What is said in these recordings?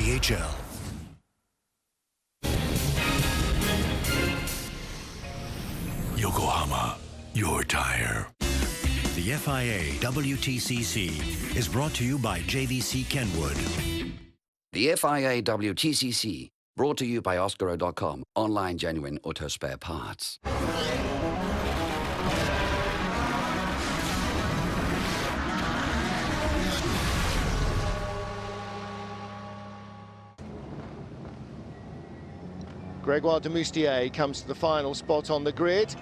THL. Yokohama, your tire. The FIA Wtcc is brought to you by JVC Kenwood. The FIA Wtcc, brought to you by Oscaro.com, online genuine auto spare parts. Gregoire de Moustier comes to the final spot on the grid.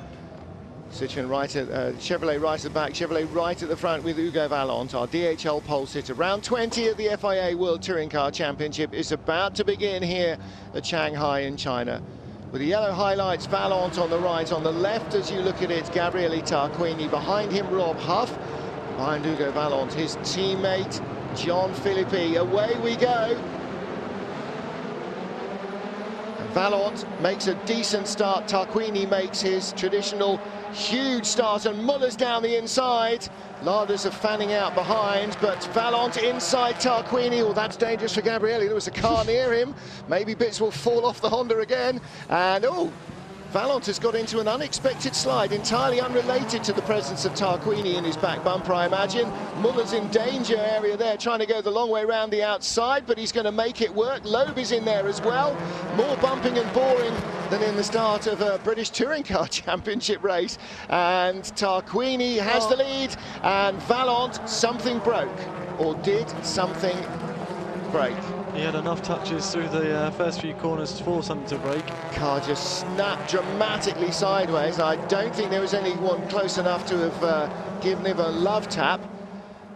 Citroën right at Chevrolet right at the back, Chevrolet right at the front with Hugo Vallant, our DHL pole sitter. Round 20 of the FIA World Touring Car Championship is about to begin here at Shanghai in China. With the yellow highlights, Vallant on the right, on the left as you look at it, Gabriele Tarquini, behind him Rob Huff, behind Hugo Vallant, his teammate John Philippi. Away we go. Vallant makes a decent start, Tarquini makes his traditional huge start, and Muller's down the inside. Larders are fanning out behind, but Vallant inside Tarquini. Oh, that's dangerous for Gabriele. There was a car near him. Maybe bits will fall off the Honda again. And oh, Vallant has got into an unexpected slide, entirely unrelated to the presence of Tarquini in his back bumper, I imagine. Muller's in danger area there, trying to go the long way around the outside, but he's going to make it work. Loeb is in there as well. More bumping and boring than in the start of a British Touring Car Championship race. And Tarquini has the lead, and Vallant, something broke. Or did something break? He had enough touches through the first few corners for something to break. Car just snapped dramatically sideways. I don't think there was anyone close enough to have given him a love tap.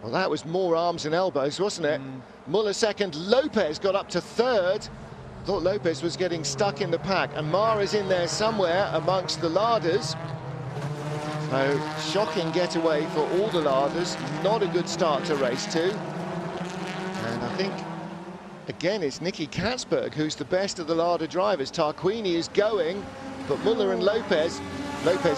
Well, that was more arms and elbows, wasn't it? Muller second, Lopez got up to third. Thought Lopez was getting stuck in the pack, and Mara's in there somewhere amongst the Larders. So, shocking getaway for all the Larders. Not a good start to race two. And I think, again, it's Nicky Katzberg who's the best of the Larder drivers. Tarquini is going, but Muller and Lopez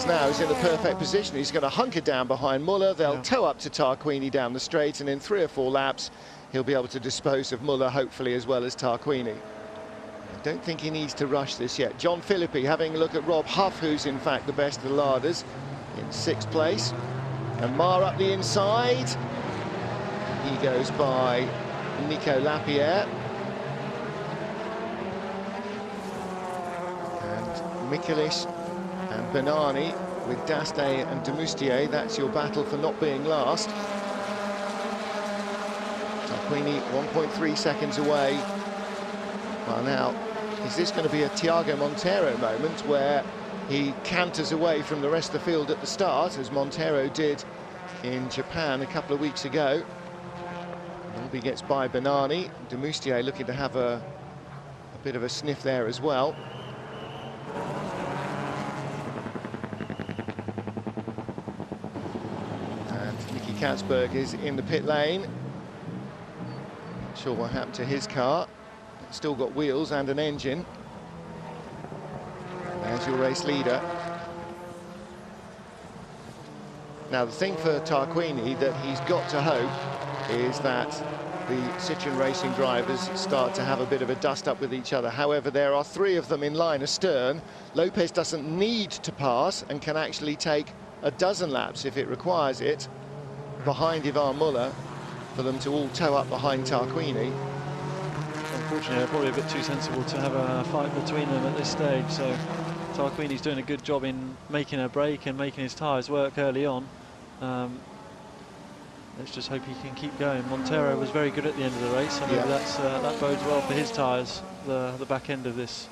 now is in the perfect position. He's going to hunker down behind Muller. They'll tow up to Tarquini down the straight, and in 3 or 4 laps, he'll be able to dispose of Muller, hopefully, as well as Tarquini. I don't think he needs to rush this yet. John Philippi having a look at Rob Huff, who's in fact the best of the Larders, in 6th place. And Mar up the inside. He goes by Nico Lapierre. And Michelish and Bernani with Dastae and de Moustier. That's your battle for not being last. Tarquini 1.3 seconds away. Well, now, is this going to be a Thiago Monteiro moment where he canters away from the rest of the field at the start, as Monteiro did in Japan a couple of weeks ago? Nobby gets by Bernani. De Moustier looking to have a bit of a sniff there as well. And Nicky Katzberg is in the pit lane. Not sure what happened to his car. Still got wheels and an engine. There's your race leader. Now, the thing for Tarquini that he's got to hope is that the Citroën racing drivers start to have a bit of a dust-up with each other. However, there are 3 of them in line astern. Lopez doesn't need to pass and can actually take a dozen laps if it requires it behind Ivan Muller for them to all tow up behind Tarquini. Unfortunately, they're probably a bit too sensible to have a fight between them at this stage, so Tarquini's doing a good job in making a break and making his tyres work early on. Let's just hope he can keep going. Monteiro was very good at the end of the race, so maybe that bodes well for his tyres, the back end of this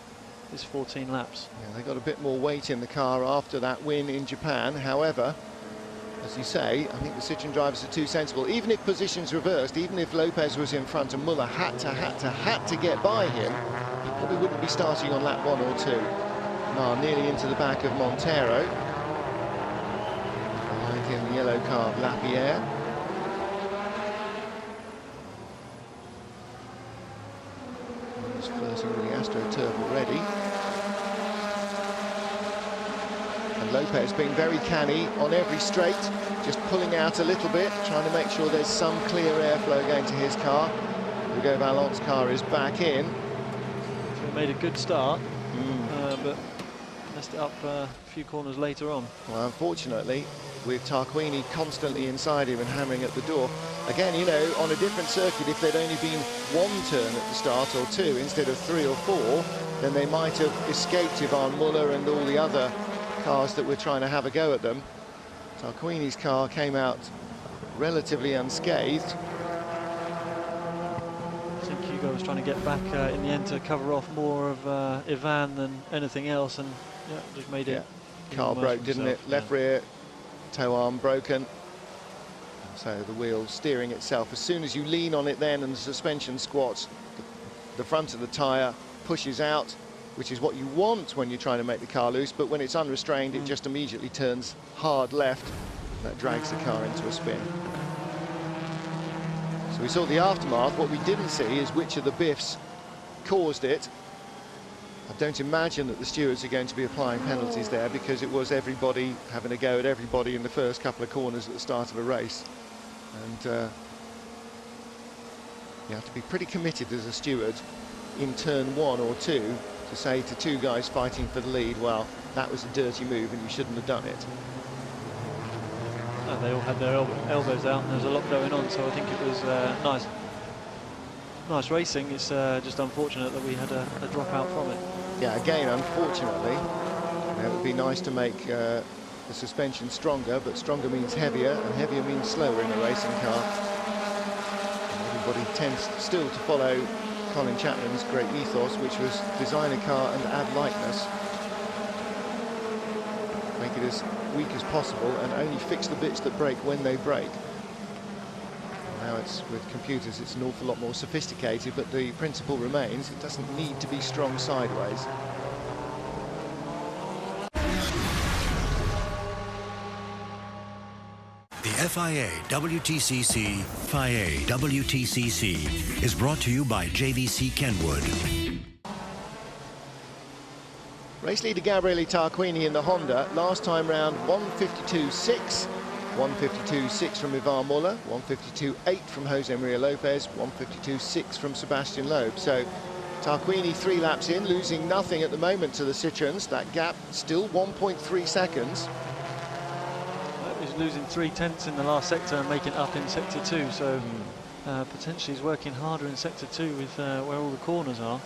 14 laps. Yeah, they got a bit more weight in the car after that win in Japan. However, as you say, I think the Citroën drivers are too sensible. Even if positions reversed, even if Lopez was in front and Muller had to get by him, he probably wouldn't be starting on lap 1 or 2. Mar nearly into the back of Monteiro. Behind him, the yellow car, Lapierre. He's flirting with the AstroTurf already. And Lopez being very canny on every straight, just pulling out a little bit, trying to make sure there's some clear airflow going to his car. Hugo Valent's car is back in. So he made a good start, but messed it up a few corners later on. Well, unfortunately, with Tarquini constantly inside him and hammering at the door. Again, you know, on a different circuit, if there'd only been one turn at the start or two instead of 3 or 4, then they might have escaped Yvonne Muller and all the other cars that were trying to have a go at them. Tarquini's car came out relatively unscathed. I think Hugo was trying to get back in the end to cover off more of Ivan than anything else, and yeah, just made it. Car broke, didn't it? Left rear toe arm broken. So the wheel steering itself. As soon as you lean on it then and the suspension squats, the front of the tyre pushes out, which is what you want when you're trying to make the car loose, but when it's unrestrained, it just immediately turns hard left. That drags the car into a spin. So we saw the aftermath. What we didn't see is which of the biffs caused it. I don't imagine that the stewards are going to be applying penalties there, because it was everybody having a go at everybody in the first couple of corners at the start of a race. And you have to be pretty committed as a steward in turn 1 or 2 to say to 2 guys fighting for the lead, well, that was a dirty move and you shouldn't have done it. They all had their elbows out, and there was a lot going on, so I think it was nice racing. It's just unfortunate that we had a dropout from it. Yeah, again, unfortunately, it would be nice to make the suspension stronger, but stronger means heavier, and heavier means slower in a racing car. And everybody tends still to follow Colin Chapman's great ethos, which was design a car and add lightness. Make it as weak as possible and only fix the bits that break when they break. Now it's with computers, it's an awful lot more sophisticated, but the principle remains, it doesn't need to be strong sideways. The FIA WTCC is brought to you by JVC Kenwood. Race leader Gabriele Tarquini in the Honda, last time round 152.6. 152.6 from Yvonne Muller, 152.8 from Jose Maria Lopez, 152.6 from Sebastian Loeb. So Tarquini 3 laps in, losing nothing at the moment to the Citroens. That gap still 1.3 seconds. He's losing 3/10 in the last sector and making it up in sector 2. So potentially he's working harder in sector 2 with where all the corners are,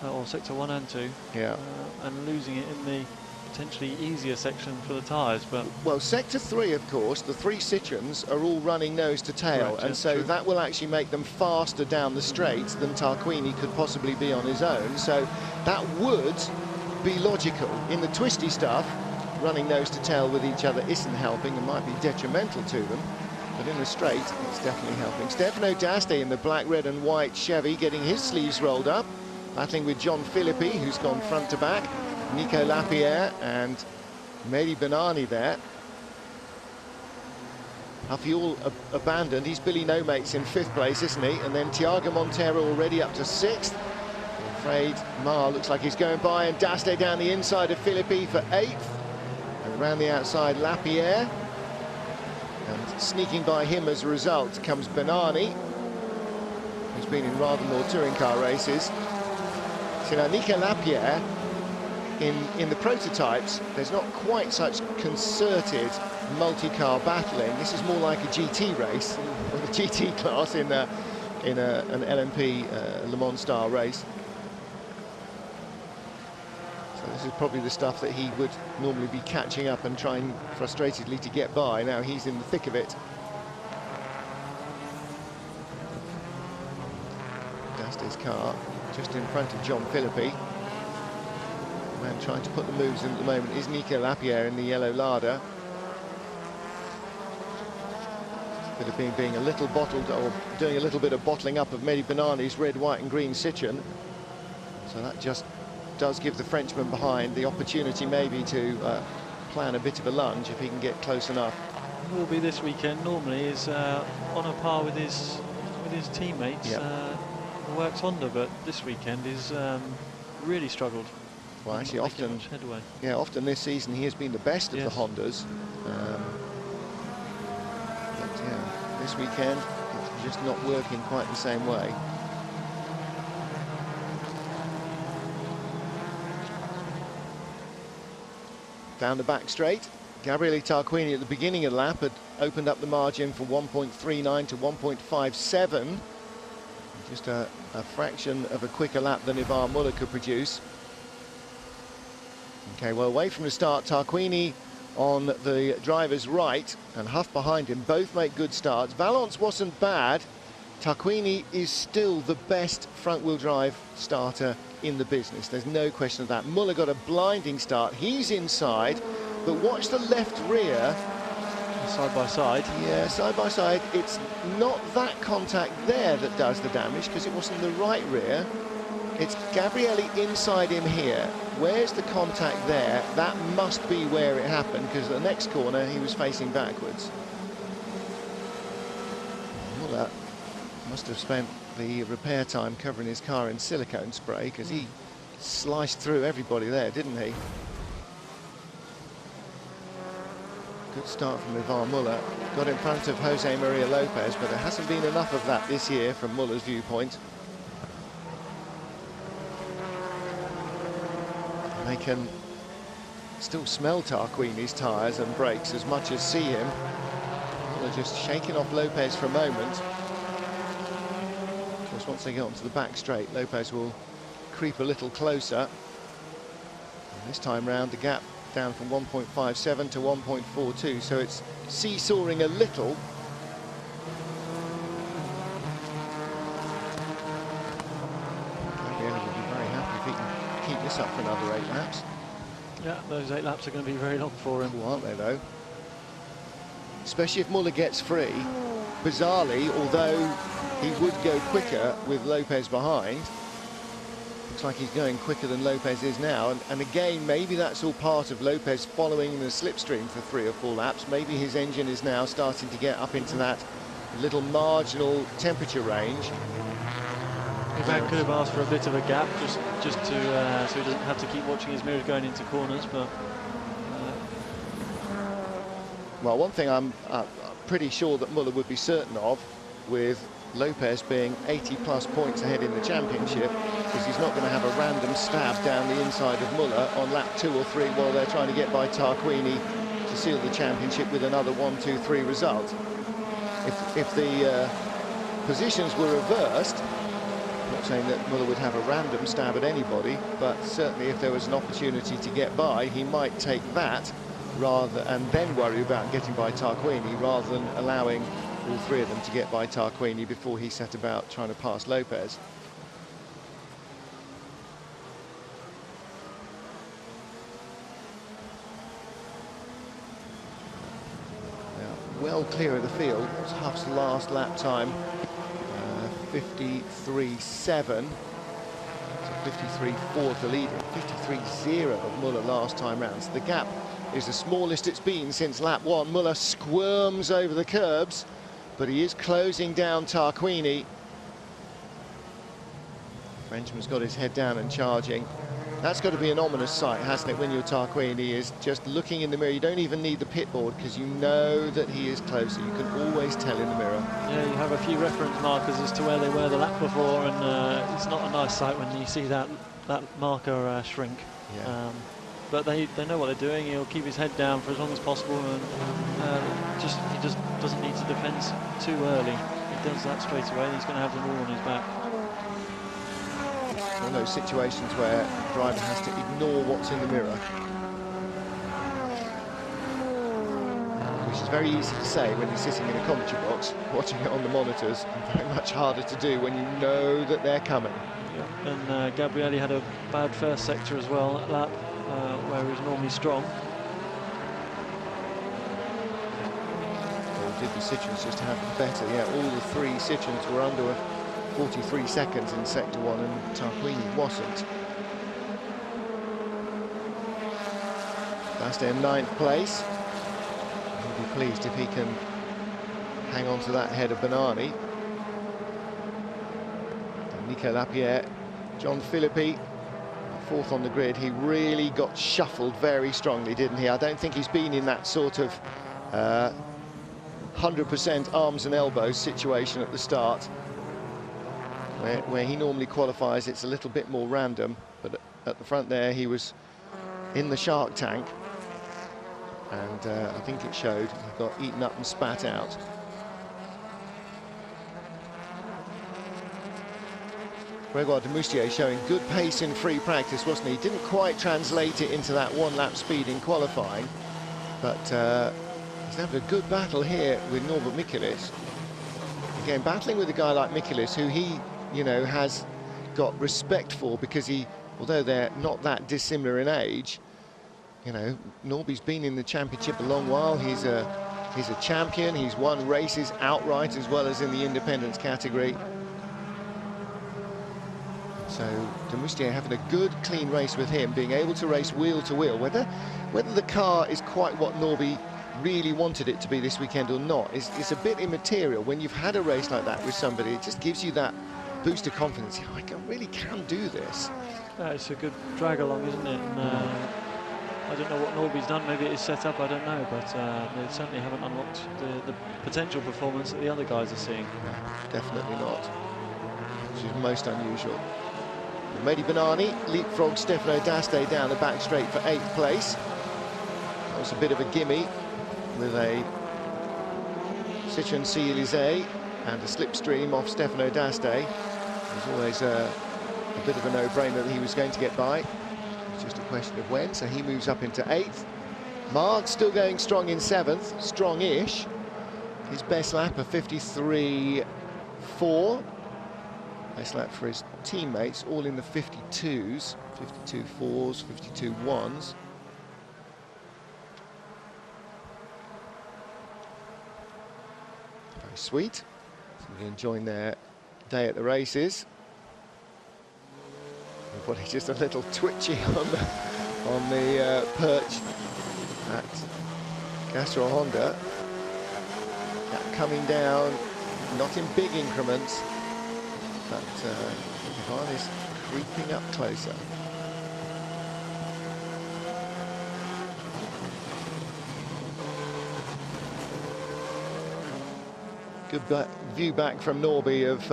or sector 1 and 2. Yeah. And losing it in the potentially easier section for the tyres, but well, sector 3, of course, the 3 Citroens are all running nose to tail, correct, and so true. that will actually make them faster down the straight than Tarquini could possibly be on his own. So that would be logical. In the twisty stuff, running nose to tail with each other isn't helping and might be detrimental to them, but in the straight, it's definitely helping. Stefano D'Aste in the black, red and white Chevy, getting his sleeves rolled up, battling with John Philippi, who's gone front to back. Nico Lapierre and Mehdi Benani there. Huffy all abandoned. He's Billy No Mates in 5th place, isn't he? And then Tiago Montero already up to 6th. I'm afraid Mar looks like he's going by, and D'Aste down the inside of Philippi for 8th. And around the outside, Lapierre. And sneaking by him as a result comes Benani, who's been in rather more touring car races. So now Nico Lapierre, in the prototypes, there's not quite such concerted multi-car battling. This is more like a GT race, or the GT class in an LMP Le Mans style race. So this is probably the stuff that he would normally be catching up and trying frustratedly to get by. Now he's in the thick of it. D'Aste's car just in front of John Philippi. The man trying to put the moves in at the moment is Nico Lapierre in the yellow Lada. Philippi being a little bottled, or doing a little bit of bottling up of Mehdi Benani's red, white and green Citroen. So that just does give the Frenchman behind the opportunity maybe to plan a bit of a lunge if he can get close enough. will be this weekend. Normally is on a par with his teammates. Yep. Works Honda, but this weekend is really struggled. Well, actually, often this season he has been the best of the Hondas. But yeah, this weekend it's just not working quite the same way. Down the back straight. Gabriele Tarquini at the beginning of the lap had opened up the margin from 1.39 to 1.57. Just a fraction of a quicker lap than Ivar Muller could produce. Okay, well, away from the start, Tarquini on the driver's right and Huff behind him. Both make good starts. Valence wasn't bad. Tarquini is still the best front-wheel drive starter in the business. There's no question of that. Muller got a blinding start. He's inside, but watch the left rear. Side by side. Yeah, side by side. It's not that contact there that does the damage, because it wasn't the right rear. It's Gabriele inside him here. Where's the contact there? That must be where it happened, because the next corner he was facing backwards. Muller must have spent the repair time covering his car in silicone spray, because he sliced through everybody there, didn't he? Good start from Ivar Muller. Got in front of Jose Maria Lopez, but there hasn't been enough of that this year from Muller's viewpoint. They can still smell Tarquini's tyres and brakes as much as see him. Muller just shaking off Lopez for a moment. Of course, once they get onto the back straight, Lopez will creep a little closer. And this time round, the gap down from 1.57 to 1.42, so it's seesawing a little. Gabriele will be very happy if he can keep this up for another 8 laps. Yeah, those 8 laps are going to be very long for him. Cool, aren't they, though? Especially if Muller gets free. Bizarrely, although he would go quicker with Lopez behind, looks like he's going quicker than Lopez is now, and again, maybe that's all part of Lopez following the slipstream for 3 or 4 laps. Maybe his engine is now starting to get up into that little marginal temperature range. Ivan could have asked for a bit of a gap, just to so he doesn't have to keep watching his mirrors going into corners. But well, one thing I'm pretty sure that Muller would be certain of, with Lopez being 80+ points ahead in the championship, is he's not going to have a random stab down the inside of Muller on lap 2 or 3 while they're trying to get by Tarquini to seal the championship with another 1, 2, 3 result. If the positions were reversed, I'm not saying that Muller would have a random stab at anybody, but certainly if there was an opportunity to get by, he might take that rather and then worry about getting by Tarquini, rather than allowing all 3 of them to get by Tarquini before he set about trying to pass Lopez. Now, well clear of the field. That's Huff's last lap time, 53.7. So 53.4 to lead him, 53.0 of Muller last time round. So the gap is the smallest it's been since lap 1. Muller squirms over the curbs, but he is closing down Tarquini. Frenchman's got his head down and charging. That's got to be an ominous sight, hasn't it, when you're Tarquini, is just looking in the mirror. You don't even need the pit board, because you know that he is closer. You can always tell in the mirror. Yeah, you have a few reference markers as to where they were the lap before, and it's not a nice sight when you see that marker shrink. Yeah. But they know what they're doing. He'll keep his head down for as long as possible, and he just doesn't need to defend too early. He does that straight away, and he's going to have them all on his back. One of those situations where the driver has to ignore what's in the mirror, which is very easy to say when you're sitting in a commentary box watching it on the monitors, and very much harder to do when you know that they're coming. Yeah. And Gabriele had a bad first sector as well, that lap, where he was normally strong. Or did the Citroens just have better? Yeah, all the 3 Citroens were under 43 seconds in sector 1, and Tarquini wasn't. That's in 9th place. He'll be pleased if he can hang on to that head of Banani. And Nico Lapierre, John Philippi, 4th on the grid. He really got shuffled very strongly, didn't he? I don't think he's been in that sort of 100% arms and elbows situation at the start. Where he normally qualifies, it's a little bit more random, but at the front there he was in the shark tank. and I think it showed. He got eaten up and spat out. Grégoire de Moustier showing good pace in free practice, wasn't he? He didn't quite translate it into that one-lap speed in qualifying, but he's having a good battle here with Norbert Michelis. Again, battling with a guy like Michelis, who he, you know, has got respect for, because he, although they're not that dissimilar in age, you know, Norby's been in the championship a long while. He's a champion. He's won races outright as well as in the independence category. So de Moustier having a good, clean race with him, being able to race wheel to wheel. Whether the car is quite what Norby really wanted it to be this weekend or not is a bit immaterial. When you've had a race like that with somebody, it just gives you that boost of confidence. I really can do this. It's a good drag along, isn't it? And, I don't know what Norby's done. Maybe it is set up, I don't know, but they certainly haven't unlocked the potential performance that the other guys are seeing. No, definitely not, which is most unusual. Mehdi Benani leapfrogged Stefano D'Aste down the back straight for 8th place. That was a bit of a gimme with a Citroën C-Élysée and a slipstream off Stefano D'Aste. It was always a bit of a no-brainer that he was going to get by. It's just a question of when, so he moves up into 8th. Marg still going strong in 7th, strong-ish. His best lap of 53.4. Best lap for his teammates, all in the 52s, 52 4s, 52 1s. Very sweet. Somebody enjoying their day at the races. Everybody just a little twitchy on the perch at Castro Honda. That coming down, not in big increments. But Ivan is creeping up closer. Good view back from Norby of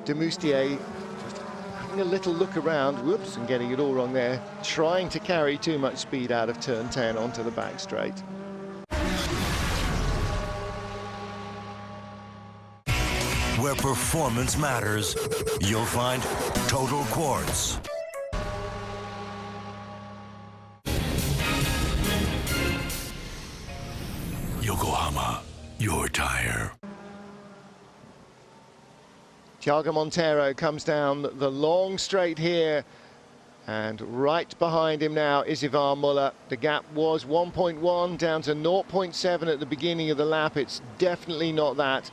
de Moustier, just having a little look around, whoops, and getting it all wrong there, trying to carry too much speed out of turn 10 onto the back straight. Where performance matters, you'll find Total Quartz. Yokohama, your tire. Thiago Monteiro comes down the long straight here, and right behind him now is Ivan Muller. The gap was 1.1 down to 0.7 at the beginning of the lap. It's definitely not that.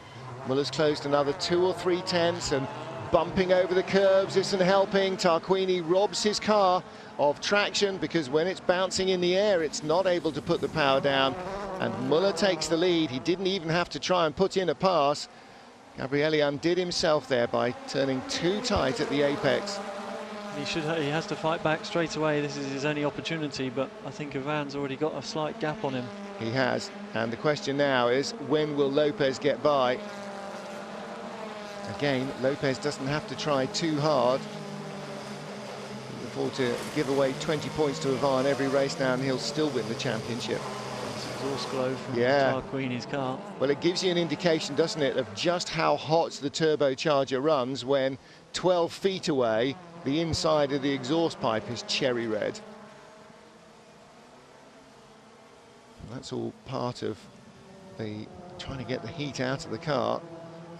Muller's closed another 2 or 3 tenths and bumping over the curbs isn't helping. Tarquini robs his car of traction because when it's bouncing in the air, it's not able to put the power down. And Muller takes the lead. He didn't even have to try and put in a pass. Gabrielli undid himself there by turning too tight at the apex. He has to fight back straight away. This is his only opportunity, but I think Ivan's already got a slight gap on him. He has, and the question now is, when will Lopez get by? Again, Lopez doesn't have to try too hard. He can afford to give away 20 points to Ivan every race now, and he'll still win the championship. Exhaust glow from Tarquini's car. Well, it gives you an indication, doesn't it, of just how hot the turbocharger runs when 12 feet away, the inside of the exhaust pipe is cherry red. And that's all part of the trying to get the heat out of the car,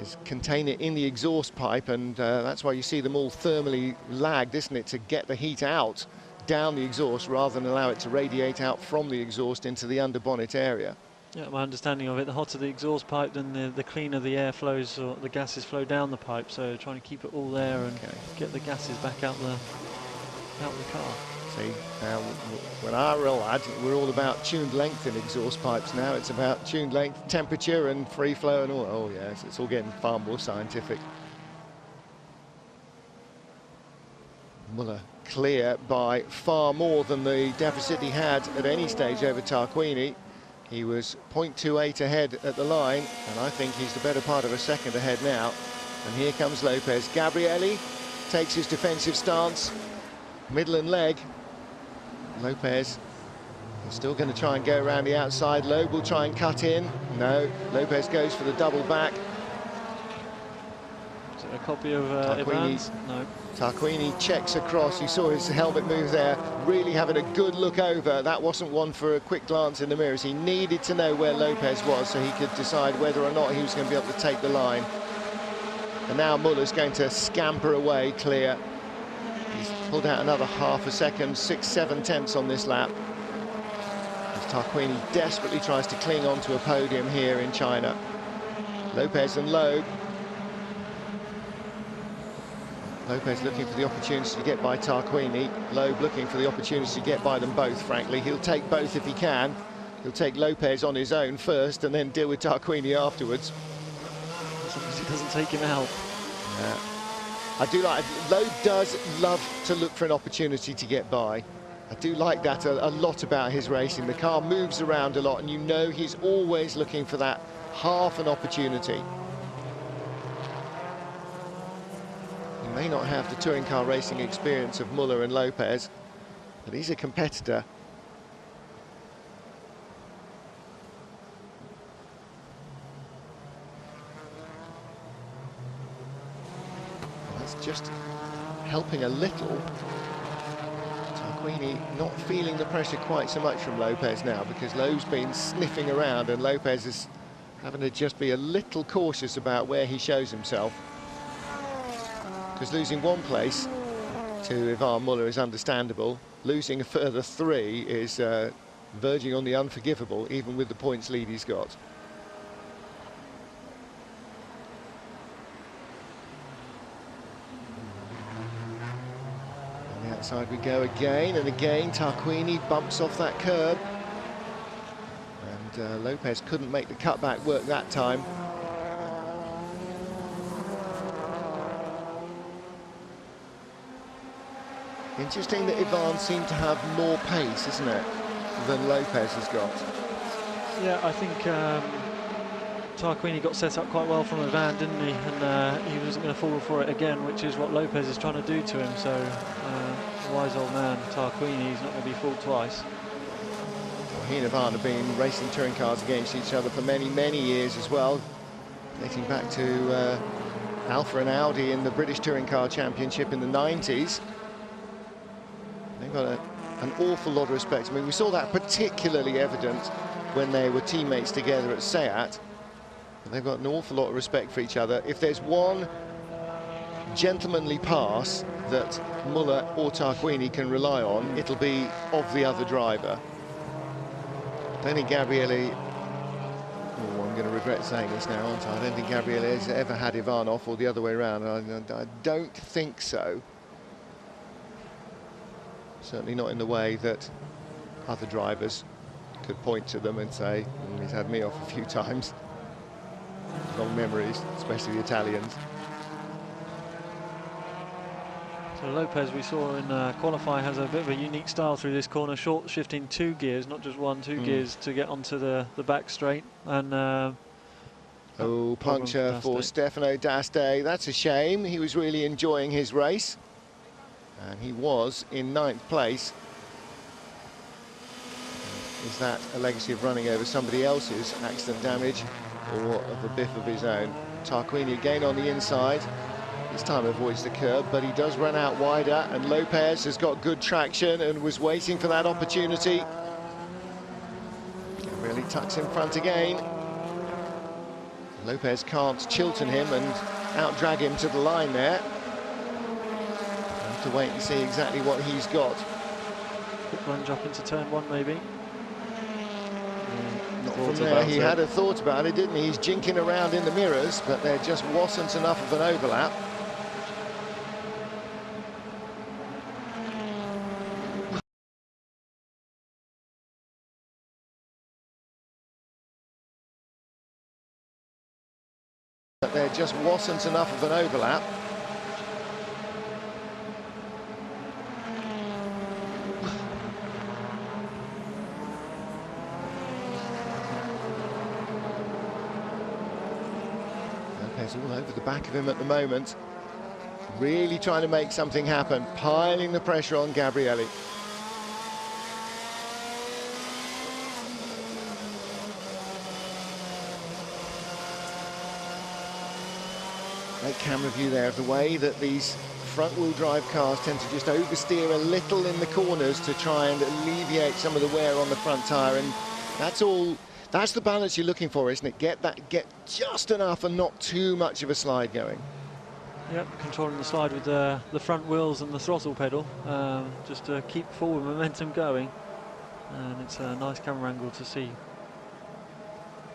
is contain it in the exhaust pipe, and that's why you see them all thermally lagged, isn't it, to get the heat out down the exhaust rather than allow it to radiate out from the exhaust into the underbonnet area. Yeah, my understanding of it, the hotter the exhaust pipe, then the cleaner the air flows, or the gases flow down the pipe. So trying to keep it all there and get the gases back out the car. See, now when I were a lad, we're all about tuned length in exhaust pipes now. It's about tuned length, temperature and free flow and all. Oh yes, it's all getting far more scientific. Muller clear by far more than the deficit he had at any stage over Tarquini. He was 0.28 ahead at the line, and I think he's the better part of a second ahead now. And here comes Lopez. Gabrielli takes his defensive stance, middle and leg. Lopez He's still going to try and go around the outside. Loeb will try and cut in. No, Lopez goes for the double back. Is it a copy of Ivan's? No. Tarquini checks across. You saw his helmet move there, really having a good look over. That wasn't one for a quick glance in the mirrors. He needed to know where Lopez was so he could decide whether or not he was going to be able to take the line. And now Muller's going to scamper away clear. He's pulled out another half a second, 6-7 tenths on this lap. As Tarquini desperately tries to cling on to a podium here in China. Lopez and Loeb. Lopez looking for the opportunity to get by Tarquini. Loeb looking for the opportunity to get by them both, frankly. He'll take both if he can. He'll take Lopez on his own first and then deal with Tarquini afterwards. As long as he doesn't take him out. Yeah. I do like, Loeb does love to look for an opportunity to get by. I do like that a lot about his racing. The car moves around a lot and you know he's always looking for that half an opportunity. He may not have the touring car racing experience of Muller and Lopez, but he's a competitor. That's just helping a little. Tarquini not feeling the pressure quite so much from Lopez now, because Loeb's been sniffing around and Lopez is having to just be a little cautious about where he shows himself. Because losing one place to Ivan Muller is understandable. Losing a further 3 is verging on the unforgivable, even with the points lead he's got. On the outside we go again, and again Tarquini bumps off that curb. And Lopez couldn't make the cutback work that time. Interesting that Ivan seemed to have more pace, isn't it, than Lopez has got? Yeah, I think Tarquini got set up quite well from Ivan, didn't he? And he wasn't going to fall for it again, which is what Lopez is trying to do to him. So, wise old man, Tarquini, he's not going to be fooled twice. Well, he and Ivan have been racing touring cars against each other for many, many years as well, dating back to Alfa and Audi in the British Touring Car Championship in the 90s. They've got an awful lot of respect. I mean, we saw that particularly evident when they were teammates together at Seat. They've got an awful lot of respect for each other. If there's one gentlemanly pass that Muller or Tarquini can rely on, it'll be of the other driver. I don't think Gabriele, oh, I'm going to regret saying this now, aren't I? I don't think Gabriele has ever had Ivan off, or the other way around. I don't think so. Certainly not in the way that other drivers could point to them and say, he's had me off a few times. Long memories, especially the Italians. So Lopez, we saw in qualifying, has a bit of a unique style through this corner, short shifting 2 gears, not just 1, 2 gears to get onto the back straight. And puncture for Stefano D'Aste. That's a shame. He was really enjoying his race. And he was in 9th place. Is that a legacy of running over somebody else's accident damage, or of a biff of his own? Tarquini again on the inside. This time avoids the curb, but he does run out wider, and Lopez has got good traction and was waiting for that opportunity. Really tucks in front again. Lopez can't Chilton him and out-drag him to the line there. To wait and see exactly what he's got. Quick lunge up into turn 1, maybe. Not from there. He had a thought about it, didn't he? He's jinking around in the mirrors, but there just wasn't enough of an overlap. But there just wasn't enough of an overlap. All over the back of him at the moment, really trying to make something happen, piling the pressure on Gabriele. Great camera view there of the way that these front-wheel drive cars tend to just oversteer a little in the corners to try and alleviate some of the wear on the front tyre, and that's the balance you're looking for, isn't it? Get just enough and not too much of a slide going. Yep, controlling the slide with the front wheels and the throttle pedal, just to keep forward momentum going, and it's a nice camera angle to see.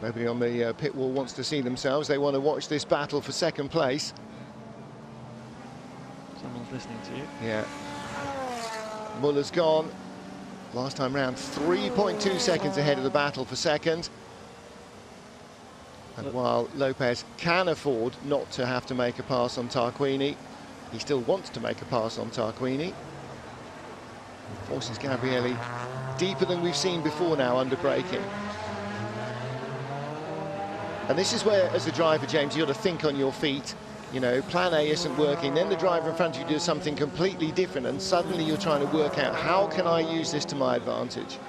Nobody on the pit wall wants to see themselves. They want to watch this battle for second place. Someone's listening to you. Yeah. Muller's gone. Last time round, 3.2 seconds ahead of the battle for second. And while Lopez can afford not to have to make a pass on Tarquini, he still wants to make a pass on Tarquini. He forces Gabrielli deeper than we've seen before now under braking. And this is where, as a driver, James, you've got to think on your feet. You know, plan A isn't working, then the driver in front of you does something completely different, and suddenly you're trying to work out, how can I use this to my advantage?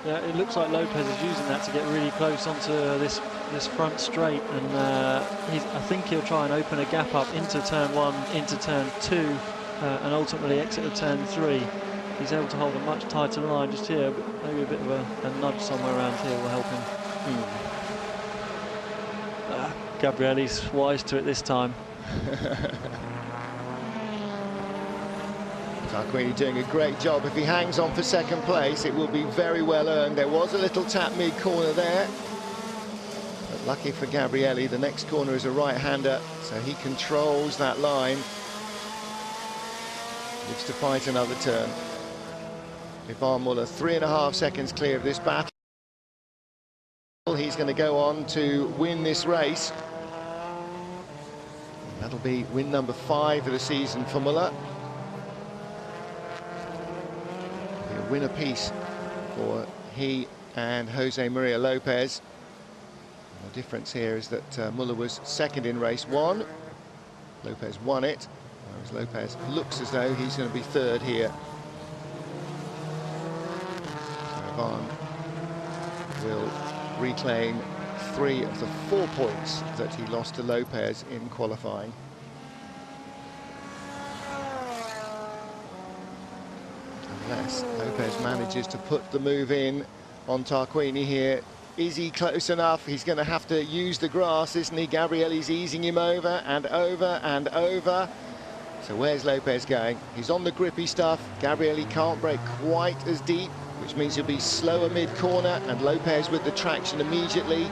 Yeah, it looks like Lopez is using that to get really close onto this front straight, and I think he'll try and open a gap up into turn 1, into turn 2, and ultimately exit of turn 3. He's able to hold a much tighter line just here, but maybe a bit of a nudge somewhere around here will help him. Gabrielli's wise to it this time. Tarquini doing a great job. If he hangs on for second place, it will be very well earned. There was a little tap mid-corner there, but lucky for Gabrielli, the next corner is a right-hander, so he controls that line. Needs to fight another turn. Ivan Muller, 3.5 seconds clear of this battle. He's going to go on to win this race. That'll be win number 5 of the season for Muller. A win apiece for he and Jose Maria Lopez. And the difference here is that Muller was second in race 1. Lopez won it, whereas Lopez looks as though he's going to be third here. So Ivan will reclaim 3 of the 4 points that he lost to Lopez in qualifying. Unless Lopez manages to put the move in on Tarquini here. Is he close enough? He's going to have to use the grass, isn't he? Gabrielli's easing him over and over and over. So where's Lopez going? He's on the grippy stuff. Gabrielli can't brake quite as deep, which means he'll be slower mid-corner, and Lopez with the traction immediately.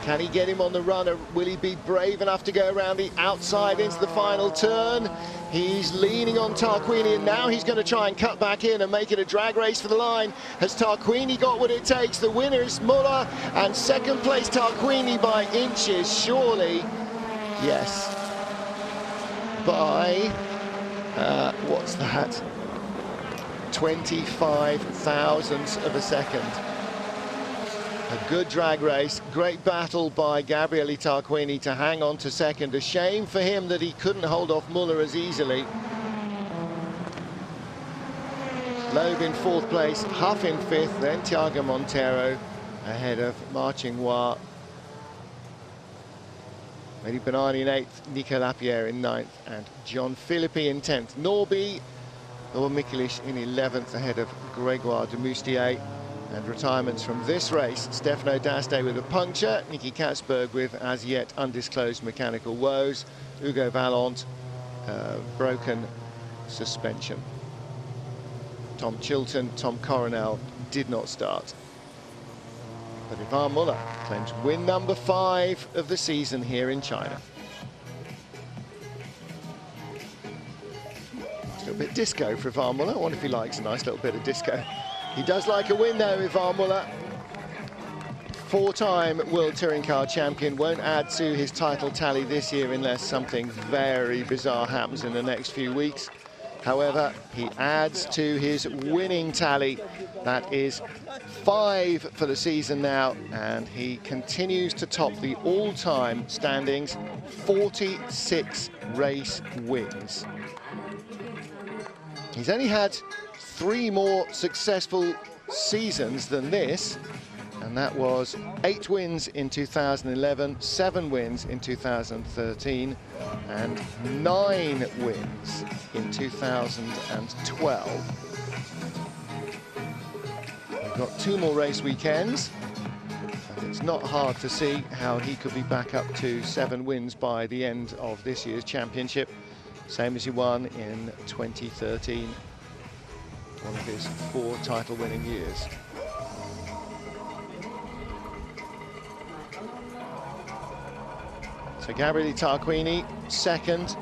Can he get him on the run, or will he be brave enough to go around the outside into the final turn? He's leaning on Tarquini, and now he's going to try and cut back in and make it a drag race for the line. Has Tarquini got what it takes? The winner is Muller, and second place Tarquini by inches, surely. Yes. By, what's that? 25 thousandths of a second. A good drag race, great battle by Gabriele Tarquini to hang on to second. A shame for him that he couldn't hold off Muller as easily. Loeb in 4th place, Huff in 5th, then Thiago Montero ahead of Marching Noir. Mehdi Benani in 8th, Nico Lapierre in 9th, and John Philippi in 10th. Norby Mikilic in 11th ahead of Gregoire de Moustier. And retirements from this race, Stefano D'Aste with a puncture, Nicky Katzberg with as yet undisclosed mechanical woes, Hugo Vallant, broken suspension. Tom Chilton, Tom Coronel did not start. But Ivan Muller claims win number 5 of the season here in China. A little bit disco for Ivan Muller. I wonder if he likes a nice little bit of disco. He does like a win though, Ivan Muller. 4-time World Touring Car Champion, won't add to his title tally this year unless something very bizarre happens in the next few weeks. However, he adds to his winning tally. That is 5 for the season now, and he continues to top the all-time standings, 46 race wins. He's only had 3 more successful seasons than this, and that was 8 wins in 2011, 7 wins in 2013, and 9 wins in 2012. We've got 2 more race weekends, and it's not hard to see how he could be back up to 7 wins by the end of this year's championship, same as he won in 2013, one of his 4 title-winning years. So Gabriele Tarquini, second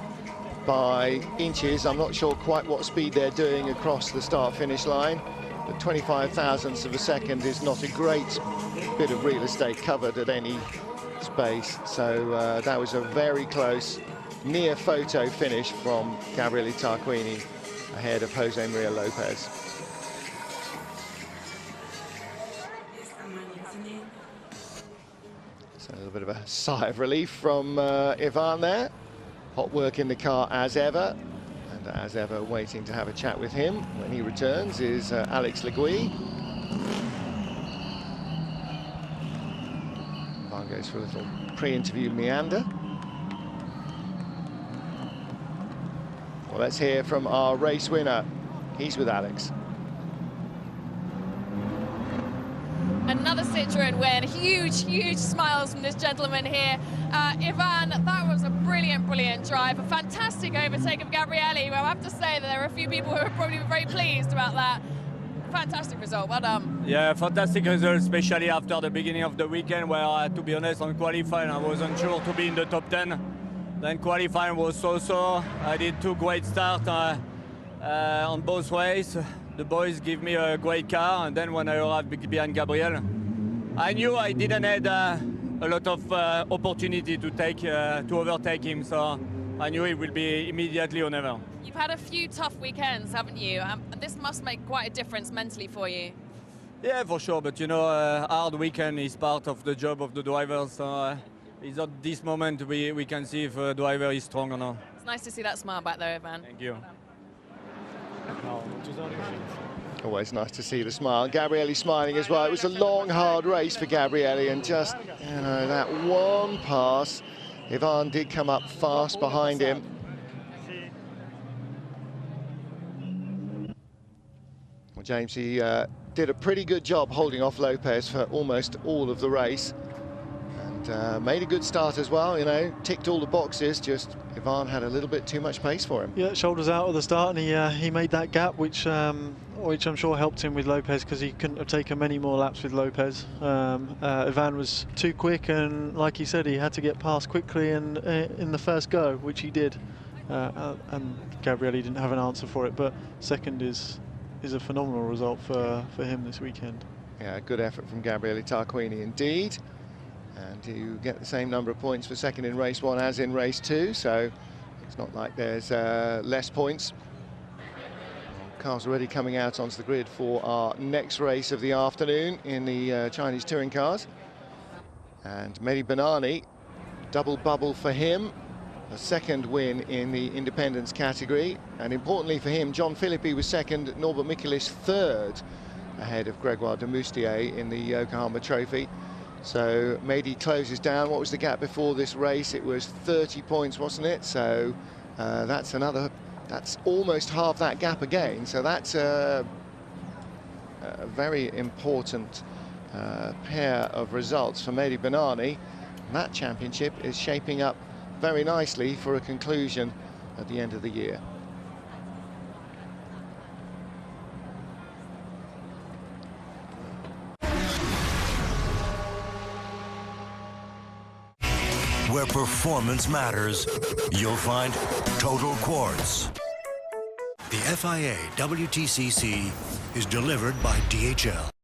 by inches. I'm not sure quite what speed they're doing across the start-finish line, but 25 thousandths of a second is not a great bit of real estate covered at any space. So that was a very close, near photo finish from Gabriele Tarquini ahead of Jose Maria Lopez. So a little bit of a sigh of relief from Ivan there. Hot work in the car as ever, and as ever waiting to have a chat with him when he returns is Alex Le Gui. Ivan goes for a little pre-interview meander. Well, let's hear from our race winner. He's with Alex. Another Citroen win. Huge smiles from this gentleman here. Ivan, that was a brilliant drive. A fantastic overtake of Gabriele. Well, I have to say that there are a few people who are probably very pleased about that. Fantastic result, well done. Yeah, fantastic result, especially after the beginning of the weekend where, to be honest, on qualifying I wasn't sure to be in the top 10. Then qualifying was so-so. I did 2 great starts on both ways. The boys give me a great car, and then when I arrived behind Gabriel, I knew I didn't have a lot of opportunity to overtake him, so I knew it will be immediately or never. You've had a few tough weekends, haven't you? This must make quite a difference mentally for you. Yeah, for sure, but you know, a hard weekend is part of the job of the driver, so it's at this moment we can see if a driver is strong or not. It's nice to see that smile back there, Ivan. Thank you. Always nice to see the smile. Gabriele smiling as well. It was a long, hard race for Gabriele, and just, you know, that one pass, Ivan did come up fast behind him. Well, James, he did a pretty good job holding off Lopez for almost all of the race, and made a good start as well, you know, ticked all the boxes, just Ivan had a little bit too much pace for him. Yeah, shoulders out at the start, and he made that gap, which I'm sure helped him with Lopez, because he couldn't have taken many more laps with Lopez. Ivan was too quick, and like he said, he had to get past quickly and in the first go, which he did. And Gabriele didn't have an answer for it, but second is a phenomenal result for him this weekend. Yeah, good effort from Gabriele Tarquini indeed. And you get the same number of points for second in race 1 as in race 2, so it's not like there's less points. Cars already coming out onto the grid for our next race of the afternoon in the Chinese touring cars. And Mehdi Banani, double bubble for him, a second win in the independence category. And importantly for him, John Philippi was second, Norbert Michelisz third, ahead of Gregoire de Moustier in the Yokohama Trophy. So Mehdi closes down. What was the gap before this race? It was 30 points, wasn't it? So that's almost half that gap again. So that's a very important pair of results for Mehdi Banani. That championship is shaping up very nicely for a conclusion at the end of the year. Where performance matters, you'll find Total Quartz. The FIA WTCC is delivered by DHL.